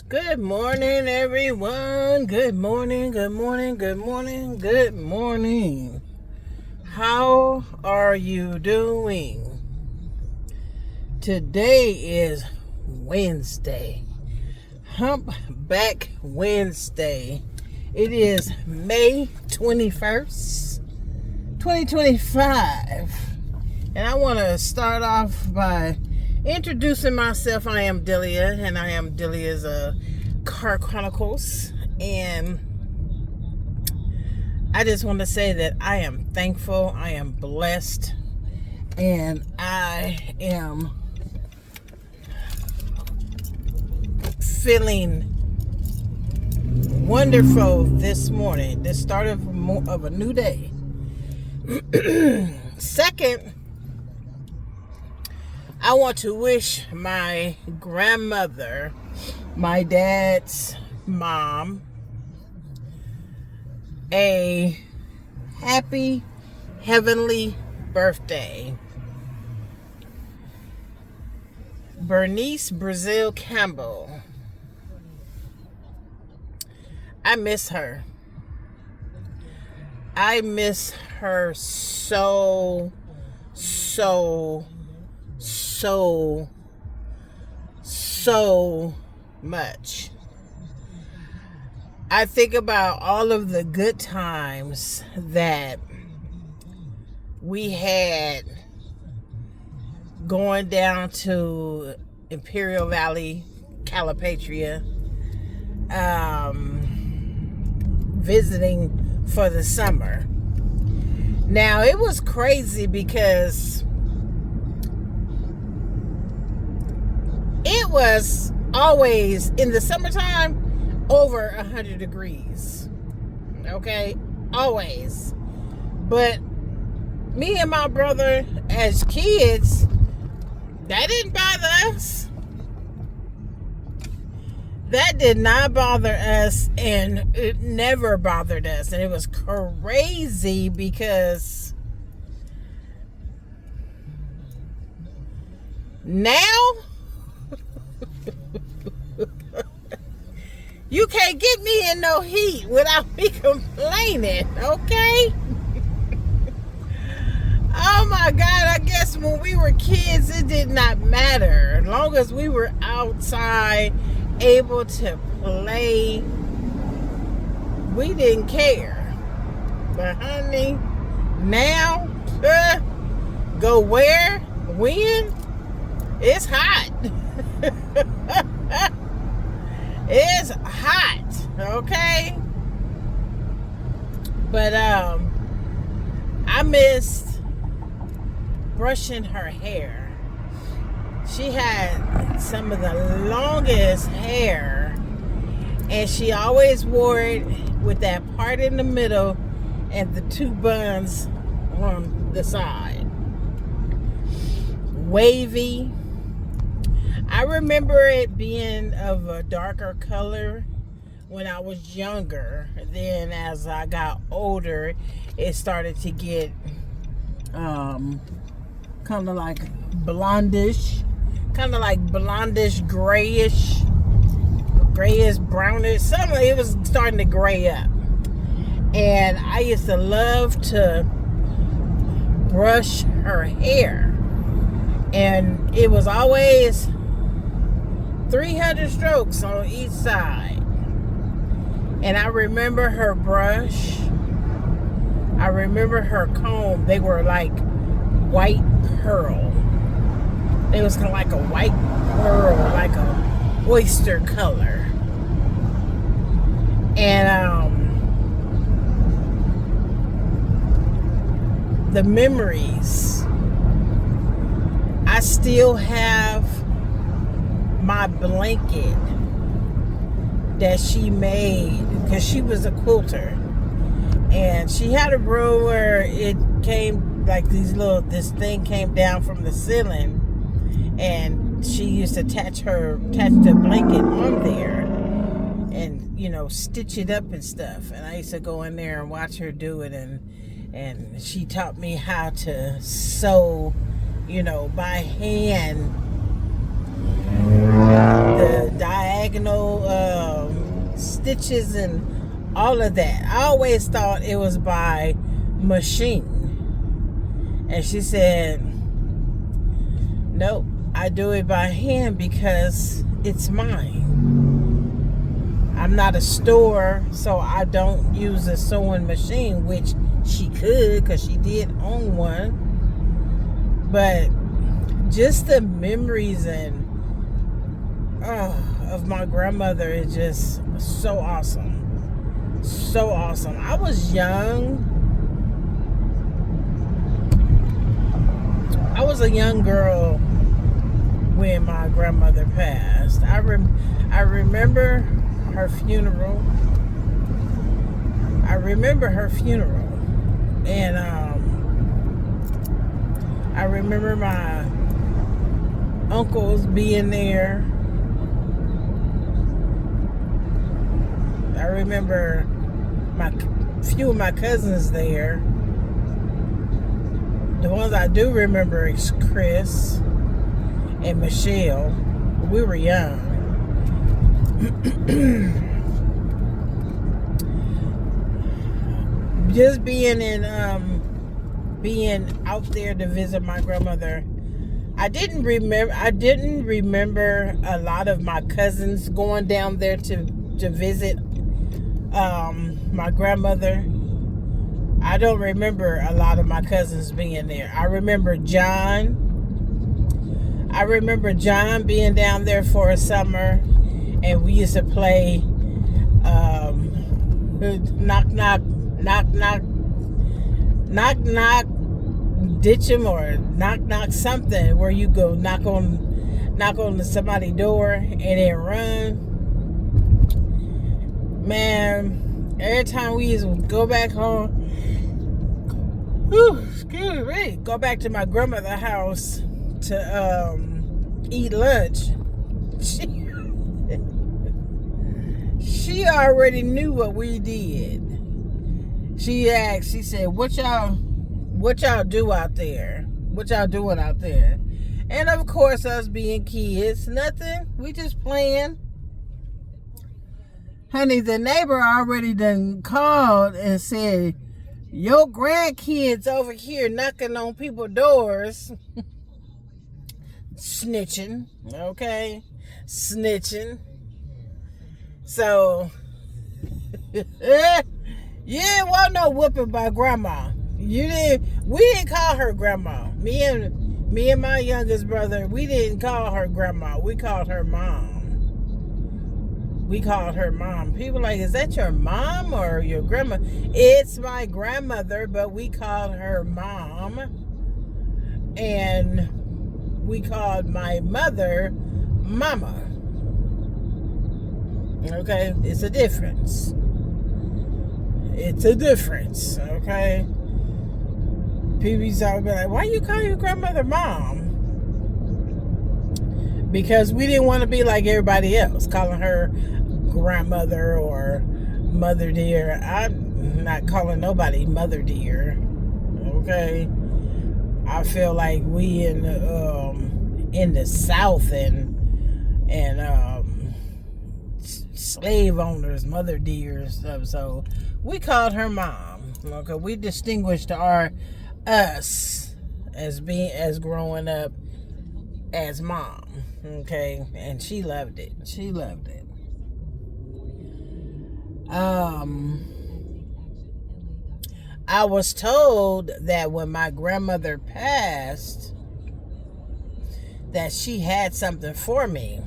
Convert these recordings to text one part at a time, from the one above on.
Good morning, everyone. Good morning, good morning, good morning, good morning. How are you doing? Today is Wednesday, Humpback Wednesday. It is May 21st, 2025. And I want to start off by introducing myself. I am Delia, and I am Delia's Chronicles. And I just want to say that I am thankful, I am blessed, and I am feeling wonderful this morning, the start of a new day. Second, I want to wish my grandmother, my dad's mom, a happy heavenly birthday. Bernice Brazil Campbell. I miss her. I miss her so much. I think about all of the good times that we had going down to Imperial Valley, Calipatria, visiting for the summer. Now, it was crazy because it was always in the summertime over 100 degrees. Okay? Always. But me and my brother, as kids, that didn't bother us. That did not bother us, and it never bothered us. And it was crazy because now you can't get me in no heat without me complaining, okay? Oh my God, I guess when we were kids, it did not matter. As long as we were outside, able to play, we didn't care. But honey, now, go where, when, it's hot. It's hot, okay? But I missed brushing her hair. She had some of the longest hair, and she always wore it with that part in the middle and the two buns on the side. Wavy. I remember it being of a darker color when I was younger. Then as I got older, it started to get kind of like blondish, grayish, brownish. Something, it was starting to gray up. And I used to love to brush her hair. And it was always 300 strokes on each side. And I remember her brush. I remember her comb. They were like white pearl. It was kind of like a white pearl, like a oyster color. And the memories. I still have my blanket that she made, because she was a quilter, and she had a room where it came like this thing came down from the ceiling, and she used to attach the blanket on there and stitch it up and stuff. And I used to go in there and watch her do it, and she taught me how to sew, by hand, the diagonal stitches and all of that. I always thought it was by machine. And she said, nope, I do it by hand because it's mine. I'm not a store, so I don't use a sewing machine, which she could because she did own one. But just the memories and of my grandmother is just so awesome. So awesome. I was young. I was a young girl when my grandmother passed. I remember her funeral. And I remember my uncles being there. I remember few of my cousins there. The ones I do remember is Chris and Michelle. We were young. Just being out there to visit my grandmother. I didn't remember a lot of my cousins going down there to visit my grandmother. I don't remember a lot of my cousins being there. I remember John being down there for a summer, and we used to play knock knock ditch 'em or knock something, where you go knock on somebody's door and then run. Man, every time we used to go back home, go back to my grandmother's house to eat lunch, she already knew what we did. She asked, she said, what y'all do out there? What y'all doing out there? And of course, us being kids, nothing. We just playing. Honey, the neighbor already done called and said, your grandkids over here knocking on people's doors. Snitching, okay? Snitching. So, you didn't want no whooping by grandma. We didn't call her grandma. Me and my youngest brother, we didn't call her grandma. We called her mom. People like, is that your mom or your grandma? It's my grandmother, but we called her mom. And we called my mother mama. Okay? It's a difference. Okay? People used to be like, why you call your grandmother mom? Because we didn't want to be like everybody else, calling her grandmother or mother dear. I'm not calling nobody mother dear. Okay? I feel like we in the South and slave owners, mother dear stuff. So we called her mom. Okay, we distinguished us as growing up as mom. Okay, and she loved it. I was told that when my grandmother passed, that she had something for me.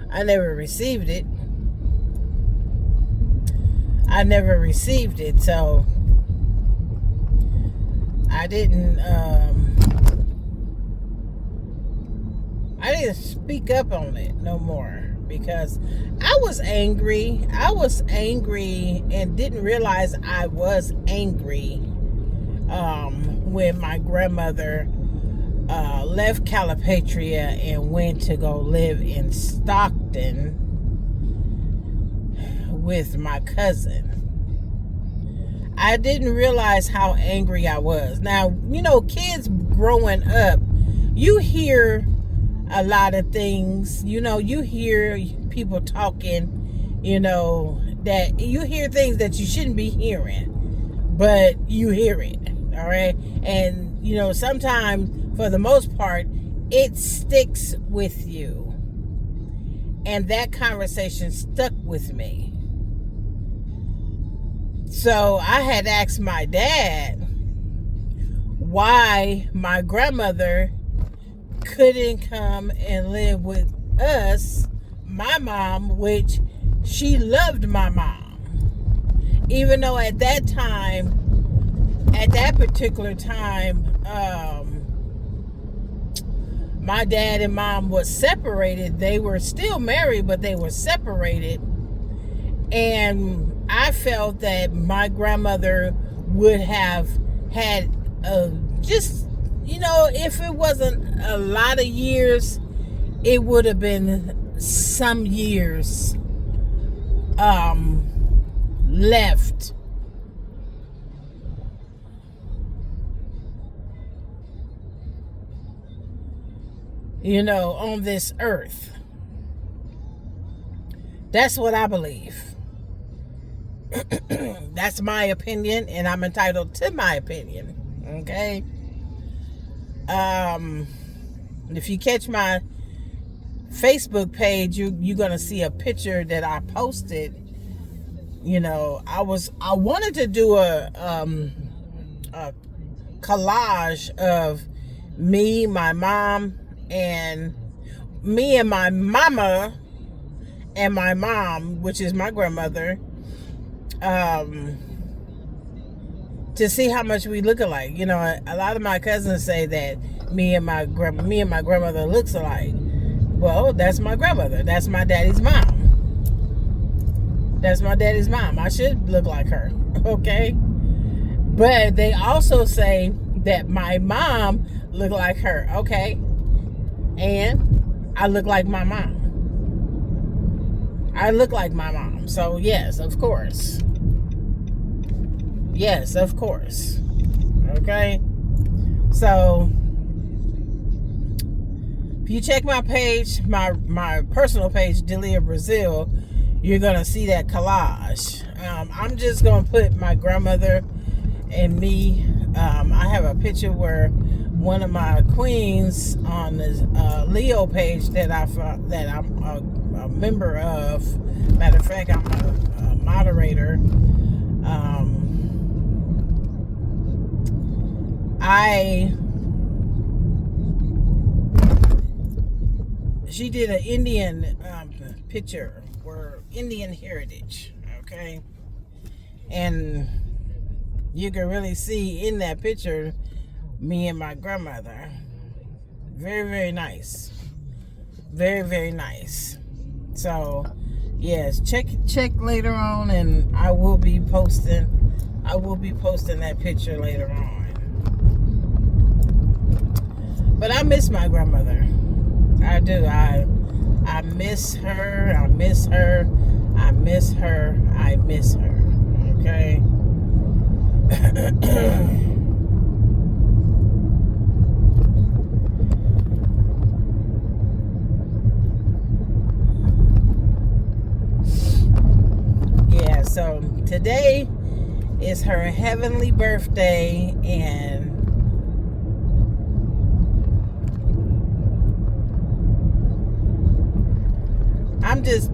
I never received it. So I didn't speak up on it no more, because I was angry and didn't realize I was angry when my grandmother left Calipatria and went to go live in Stockton with my cousin. I didn't realize how angry I was. Now, kids growing up, you hear a lot of things. You hear people talking, you know, that you hear things that you shouldn't be hearing, but you hear it. All right. And, you know, sometimes, for the most part, it sticks with you. And that conversation stuck with me. So I had asked my dad why my grandmother couldn't come and live with us, my mom, which she loved my mom. Even though at that particular time, my dad and mom was separated. They were still married, but they were separated. And I felt that my grandmother would have had just, you know, if it wasn't a lot of years, it would have been some years left. You know, on this earth. That's what I believe. That's my opinion, and I'm entitled to my opinion. Okay? If you catch my Facebook page, you're gonna see a picture that I posted. You know, I wanted to do a collage of me, my mom, and me and my mama and my mom, which is my grandmother, to see how much we look alike. You know, a lot of my cousins say that me and my grandmother looks alike. Well, that's my grandmother. That's my daddy's mom. That's my daddy's mom. I should look like her, okay? But they also say that my mom looked like her, okay? And I look like my mom. I look like my mom. So, yes, of course. Yes, of course. Okay? So, if you check my page, my personal page, Delia Brazil, you're going to see that collage. I'm just going to put my grandmother and me. I have a picture where one of my queens on the Leo page that I'm a member of. Matter of fact, I'm a moderator. She did an Indian picture, or Indian heritage, okay? And you can really see in that picture me and my grandmother. Very, very nice. Very, very nice. So, yes, check later on, and I will be posting that picture later on. But I miss my grandmother. I do. I miss her. I miss her. I miss her. I miss her. Okay. Yeah, so today is her heavenly birthday, and I'm just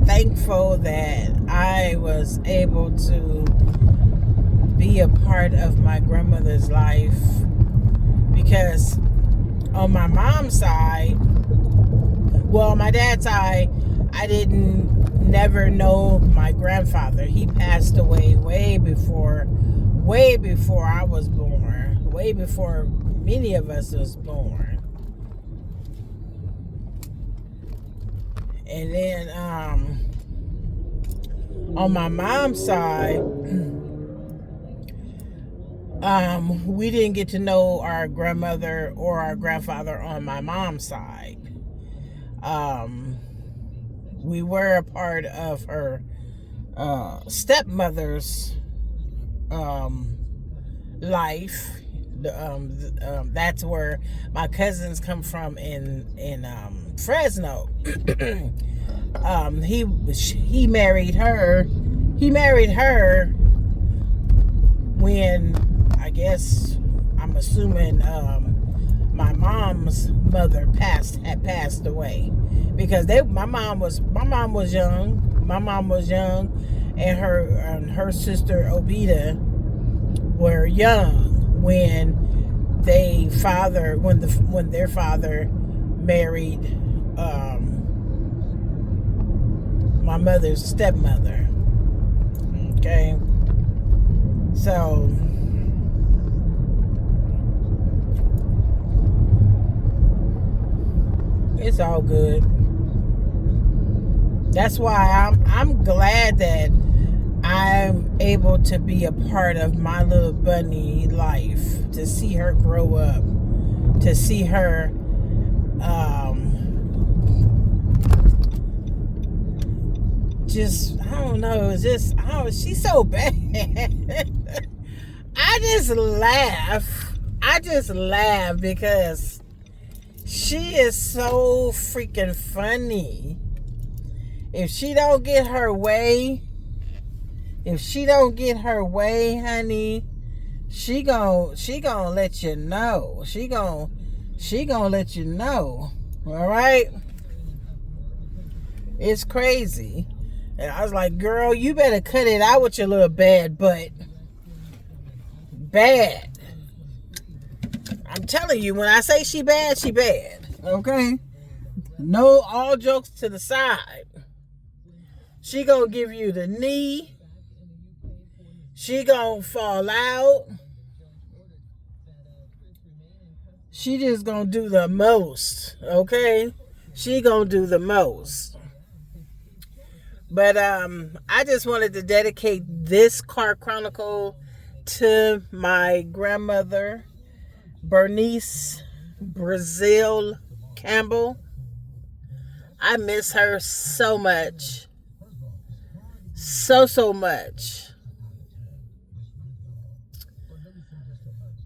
thankful that I was able to be a part of my grandmother's life, because on my mom's side, well, on my dad's side, I never know my grandfather. He passed away way before I was born, way before many of us was born. And then on my mom's side, we didn't get to know our grandmother or our grandfather on my mom's side. We were a part of her stepmother's life. That's where my cousins come from in Fresno. He married her. He married her when, I guess, I'm assuming, my mom's mother had passed away, because my mom was young. My mom was young, and her sister Obita were young when their father married my mother's stepmother. Okay, so it's all good. That's why I'm glad that I'm able to be a part of my little bunny life, to see her grow up, to see her just, I don't know, it's just, she's so bad. I just laugh because she is so freaking funny. If she don't get her way, honey, she gon' let you know. She gon' let you know. All right? It's crazy. And I was like, girl, you better cut it out with your little bad butt. Bad. I'm telling you, when I say she bad, she bad. Okay? No, all jokes to the side. She gonna give you the knee. She gonna fall out. She just gonna do the most. Okay? She gonna do the most. But I just wanted to dedicate this car chronicle to my grandmother, Bernice Brazil Campbell. I miss her so much. So much.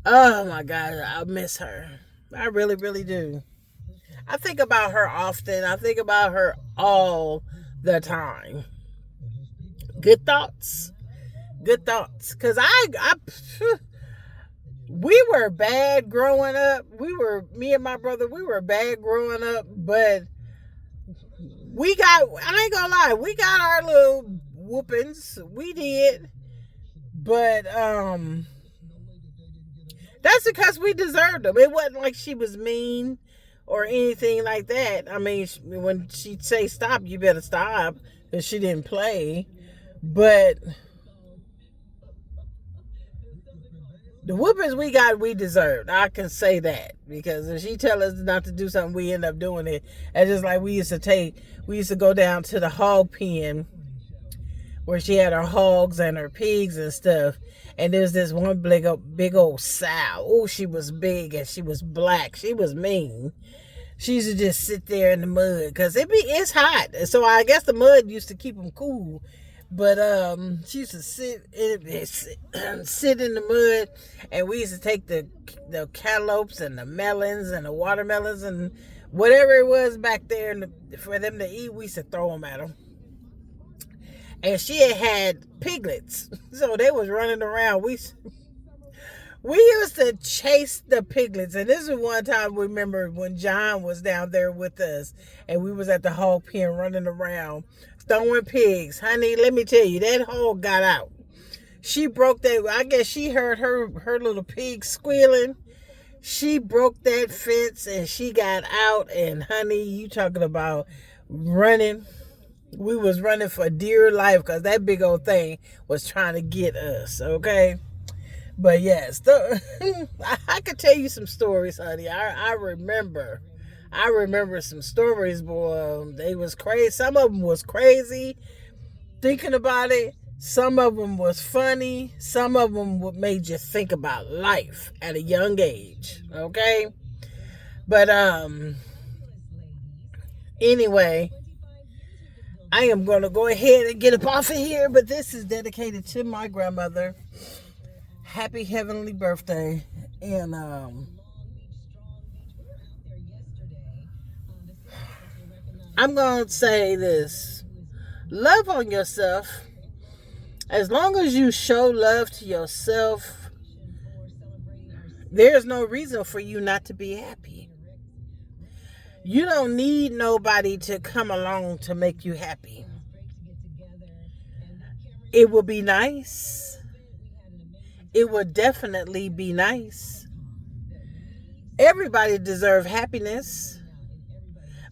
Oh my God, I miss her. I really, really do. I think about her often. I think about her all the time. Good thoughts. Cause we were bad growing up. Me and my brother, we were bad growing up, but I ain't gonna lie, we got our little whoopings. We did. But that's because we deserved them. It wasn't like she was mean or anything like that. I mean, when she'd say stop, you better stop, because she didn't play. But the whoopings we got, we deserved. I can say that, because if she tell us not to do something, we end up doing it. And just like we used to go down to the hog pen where she had her hogs and her pigs and stuff. And there's this one big old sow. Oh, she was big and she was black. She was mean. She used to just sit there in the mud because it's hot. So I guess the mud used to keep them cool. But she used to sit in the mud, and we used to take the cantaloupes and the melons and the watermelons and whatever it was back there for them to eat. We used to throw them at them. And she had piglets, so they was running around. We used to chase the piglets, and this is one time we remember when John was down there with us, and we was at the hog pen running around, throwing pigs. Honey, let me tell you, that hog got out. She broke that. I guess she heard her little pig squealing. She broke that fence, and she got out. And honey, you talking about running? We was running for dear life because that big old thing was trying to get us, okay? But yes, I could tell you some stories, honey. I remember some stories, boy. They was crazy. Some of them was crazy, thinking about it. Some of them was funny. Some of them made you think about life at a young age, okay? But anyway, I am going to go ahead and get up off of here, but this is dedicated to my grandmother. Happy heavenly birthday. And I'm going to say this. Love on yourself. As long as you show love to yourself, there's no reason for you not to be happy. You don't need nobody to come along to make you happy. It will be nice. It will definitely be nice. Everybody deserves happiness.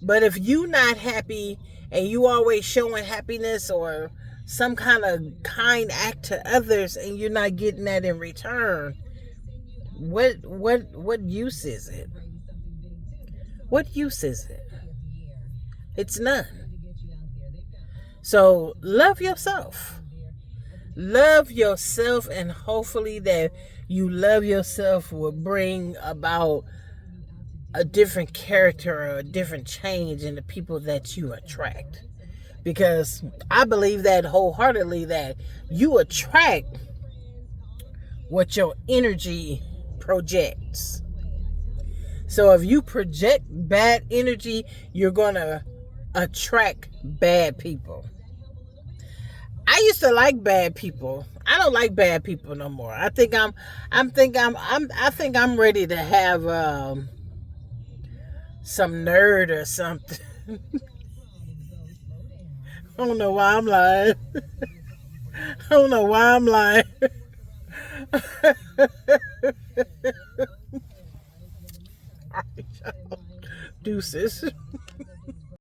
But if you not happy and you always showing happiness or some kind of kind act to others and you're not getting that in return, what use is it? What use is it? It's none. So love yourself. Love yourself, and hopefully that you love yourself will bring about a different character or a different change in the people that you attract. Because I believe that wholeheartedly, that you attract what your energy projects. So if you project bad energy, you're going to attract bad people. I used to like bad people. I don't like bad people no more. I think I'm ready to have some nerd or something. I don't know why I'm lying. I don't know why I'm lying. Deuces.